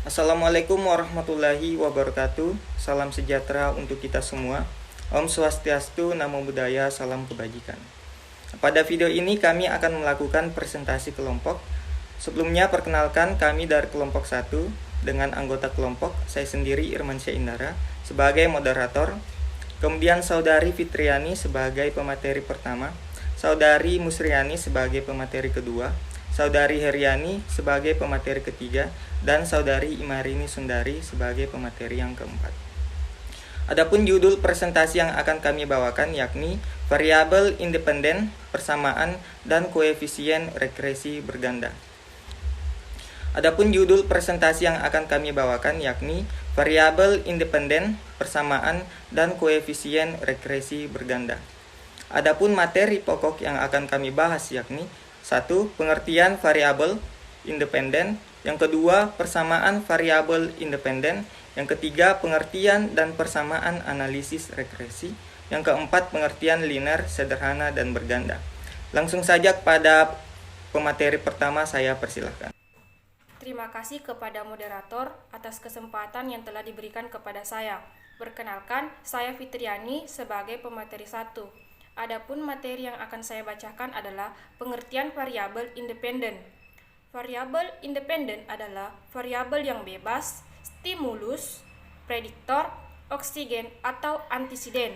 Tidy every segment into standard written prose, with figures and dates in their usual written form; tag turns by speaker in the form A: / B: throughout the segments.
A: Assalamualaikum warahmatullahi wabarakatuh. Salam sejahtera untuk kita semua. Om Swastiastu, Namo Buddhaya, salam kebajikan. Pada video ini kami akan melakukan presentasi kelompok. Sebelumnya perkenalkan kami dari kelompok 1 dengan anggota kelompok saya sendiri Irmansyah Indara sebagai moderator. Kemudian Saudari Fitriani sebagai pemateri pertama, Saudari Musriani sebagai pemateri kedua, Saudari Heriani sebagai pemateri ketiga, dan Saudari Imarini Sundari sebagai pemateri yang keempat. Adapun judul presentasi yang akan kami bawakan yakni variabel independen, persamaan, dan koefisien regresi berganda. Adapun judul presentasi yang akan kami bawakan yakni variabel independen, persamaan, dan koefisien regresi berganda. Adapun materi pokok yang akan kami bahas yakni 1. Pengertian variabel independen. Yang kedua, persamaan variabel independen. Yang ketiga, pengertian dan persamaan analisis regresi. Yang keempat, pengertian linear, sederhana, dan berganda. Langsung saja pada pemateri pertama, saya persilahkan.
B: Terima kasih kepada moderator atas kesempatan yang telah diberikan kepada saya. Perkenalkan, saya Fitriani sebagai pemateri 1. Adapun materi yang akan saya bacakan adalah pengertian variabel independen. Variabel independen adalah variabel yang bebas, stimulus, prediktor, oksigen, atau antisiden,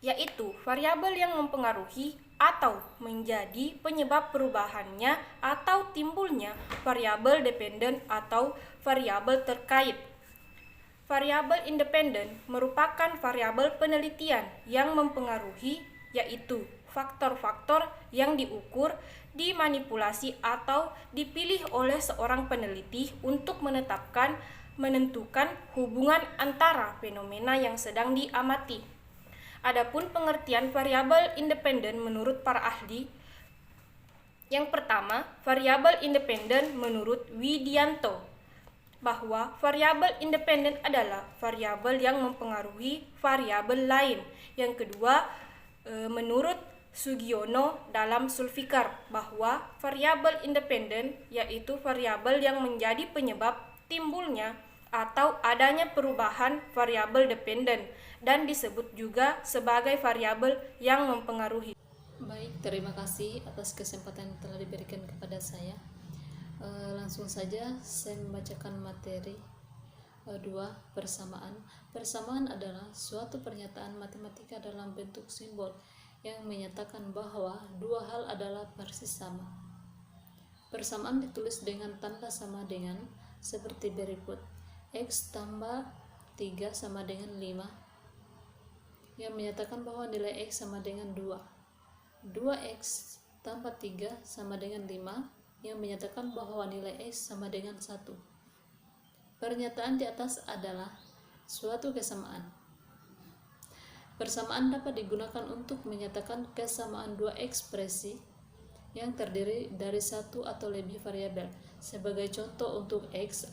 B: yaitu variabel yang mempengaruhi atau menjadi penyebab perubahannya atau timbulnya variabel dependen atau variabel terkait. Variabel independen merupakan variabel penelitian yang mempengaruhi, yaitu faktor-faktor yang diukur, dimanipulasi atau dipilih oleh seorang peneliti untuk menentukan hubungan antara fenomena yang sedang diamati. Adapun pengertian variabel independen menurut para ahli, yang pertama, variabel independen menurut Widianto bahwa variabel independen adalah variabel yang mempengaruhi variabel lain. Yang kedua, menurut Sugiono dalam Sulfikar bahwa variabel independen yaitu variabel yang menjadi penyebab timbulnya atau adanya perubahan variabel dependen dan disebut juga sebagai variabel yang mempengaruhi.
C: Baik, terima kasih atas kesempatan yang telah diberikan kepada saya. Langsung saja saya membacakan materi 2. Persamaan. Persamaan adalah suatu pernyataan matematika dalam bentuk simbol yang menyatakan bahwa dua hal adalah persis sama. Persamaan ditulis dengan tanda sama dengan seperti berikut: X tambah 3 sama dengan 5, yang menyatakan bahwa nilai X sama dengan 2. 2X tambah 3 sama dengan 5, yang menyatakan bahwa nilai X sama dengan 1. Pernyataan di atas adalah suatu kesamaan. Persamaan dapat digunakan untuk menyatakan kesamaan dua ekspresi yang terdiri dari satu atau lebih variabel. Sebagai contoh, untuk X,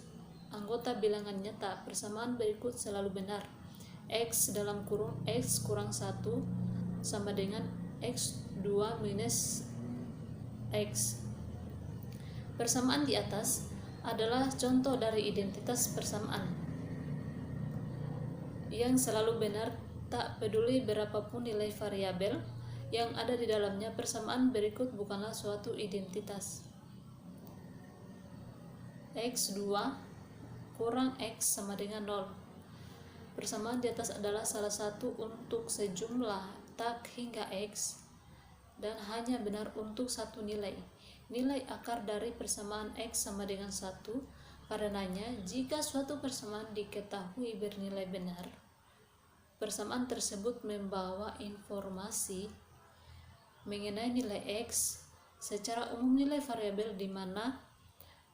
C: anggota bilangan nyata, persamaan berikut selalu benar. X dalam kurung X kurang 1 sama dengan X2 minus X. Persamaan di atas adalah contoh dari identitas persamaan yang selalu benar tak peduli berapapun nilai variabel yang ada di dalamnya. Persamaan berikut bukanlah suatu identitas. X2 kurang X sama dengan 0. Persamaan di atas adalah salah satu untuk sejumlah tak hingga X dan hanya benar untuk satu nilai. Nilai akar dari persamaan X sama dengan 1. Karenanya, jika suatu persamaan diketahui bernilai benar, persamaan tersebut membawa informasi mengenai nilai X. Secara umum, nilai variabel di mana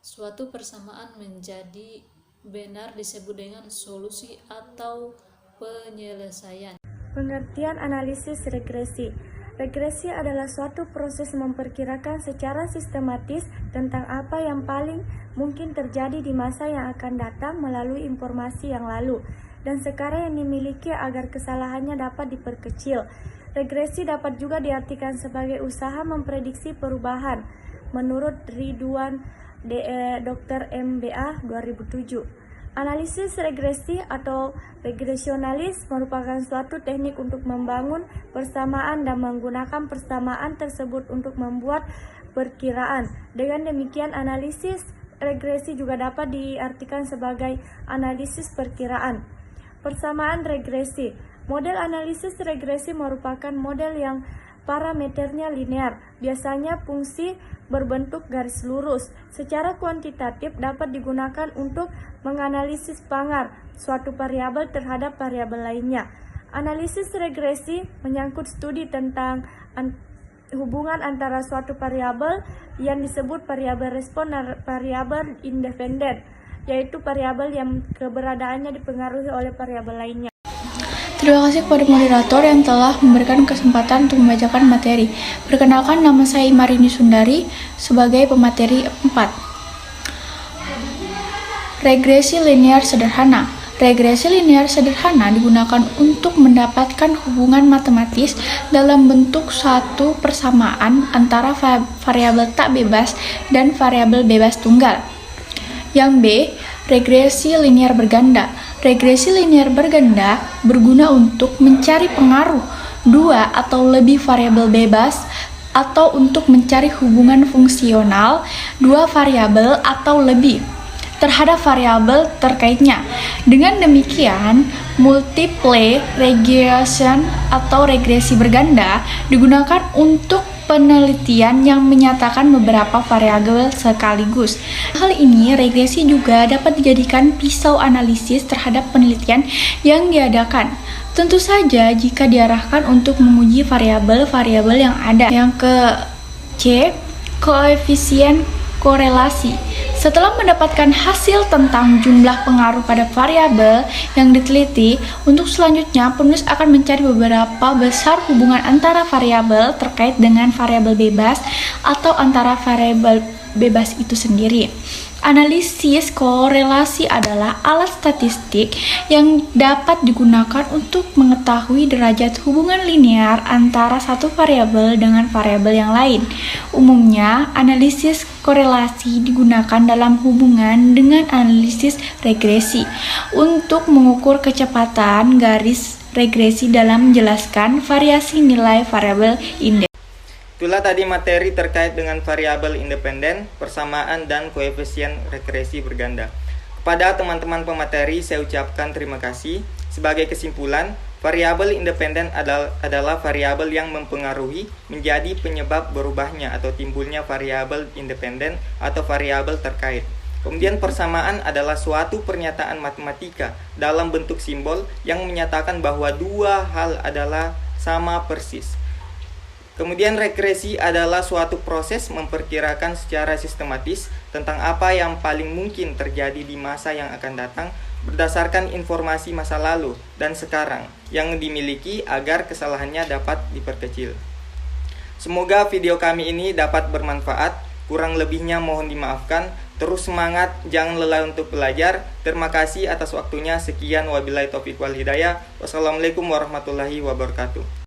C: suatu persamaan menjadi benar disebut dengan solusi atau penyelesaian.
D: Pengertian analisis regresi. Regresi adalah suatu proses memperkirakan secara sistematis tentang apa yang paling mungkin terjadi di masa yang akan datang melalui informasi yang lalu dan sekarang yang dimiliki agar kesalahannya dapat diperkecil. Regresi dapat juga diartikan sebagai usaha memprediksi perubahan. Menurut Ridwan Dr. MBA 2007. Analisis regresi atau regresionalis merupakan suatu teknik untuk membangun persamaan dan menggunakan persamaan tersebut untuk membuat perkiraan. Dengan demikian, analisis regresi juga dapat diartikan sebagai analisis perkiraan. Persamaan regresi. Model analisis regresi merupakan model yang parameternya linear, biasanya fungsi berbentuk garis lurus. Secara kuantitatif dapat digunakan untuk menganalisis pangar suatu variabel terhadap variabel lainnya. Analisis regresi menyangkut studi tentang hubungan antara suatu variabel yang disebut variabel respon dan variabel independen, yaitu variabel yang keberadaannya dipengaruhi oleh variabel lainnya.
E: Terima kasih kepada moderator yang telah memberikan kesempatan untuk membacakan materi. Perkenalkan, nama saya Marini Sundari sebagai pemateri 4. Regresi linear sederhana. Regresi linear sederhana digunakan untuk mendapatkan hubungan matematis dalam bentuk suatu persamaan antara variabel tak bebas dan variabel bebas tunggal. Yang B, regresi linear berganda. Regresi linear berganda berguna untuk mencari pengaruh dua atau lebih variabel bebas atau untuk mencari hubungan fungsional dua variabel atau lebih terhadap variabel terkaitnya. Dengan demikian, multiple regression atau regresi berganda digunakan untuk penelitian yang menyatakan beberapa variabel sekaligus. Hal ini, regresi juga dapat dijadikan pisau analisis terhadap penelitian yang diadakan. Tentu saja jika diarahkan untuk menguji variabel-variabel yang ada. Yang ke C, koefisien korelasi. Setelah mendapatkan hasil tentang jumlah pengaruh pada variabel yang diteliti, untuk selanjutnya penulis akan mencari beberapa besar hubungan antara variabel terkait dengan variabel bebas atau antara variabel bebas itu sendiri. Analisis korelasi adalah alat statistik yang dapat digunakan untuk mengetahui derajat hubungan linear antara satu variabel dengan variabel yang lain. Umumnya, analisis korelasi digunakan dalam hubungan dengan analisis regresi untuk mengukur kecepatan garis regresi dalam menjelaskan variasi nilai variabel indeks.
A: Itulah tadi materi terkait dengan variabel independen, persamaan, dan koefisien regresi berganda. Kepada teman-teman pemateri, saya ucapkan terima kasih. Sebagai kesimpulan, variabel independen adalah variabel yang mempengaruhi menjadi penyebab berubahnya atau timbulnya variabel independen atau variabel terkait. Kemudian persamaan adalah suatu pernyataan matematika dalam bentuk simbol yang menyatakan bahwa dua hal adalah sama persis. Kemudian regresi adalah suatu proses memperkirakan secara sistematis tentang apa yang paling mungkin terjadi di masa yang akan datang berdasarkan informasi masa lalu dan sekarang yang dimiliki agar kesalahannya dapat diperkecil. Semoga video kami ini dapat bermanfaat, kurang lebihnya mohon dimaafkan. Terus semangat, jangan lelah untuk belajar. Terima kasih atas waktunya. Sekian, wabillahi taufiq wal hidayah. Wassalamualaikum warahmatullahi wabarakatuh.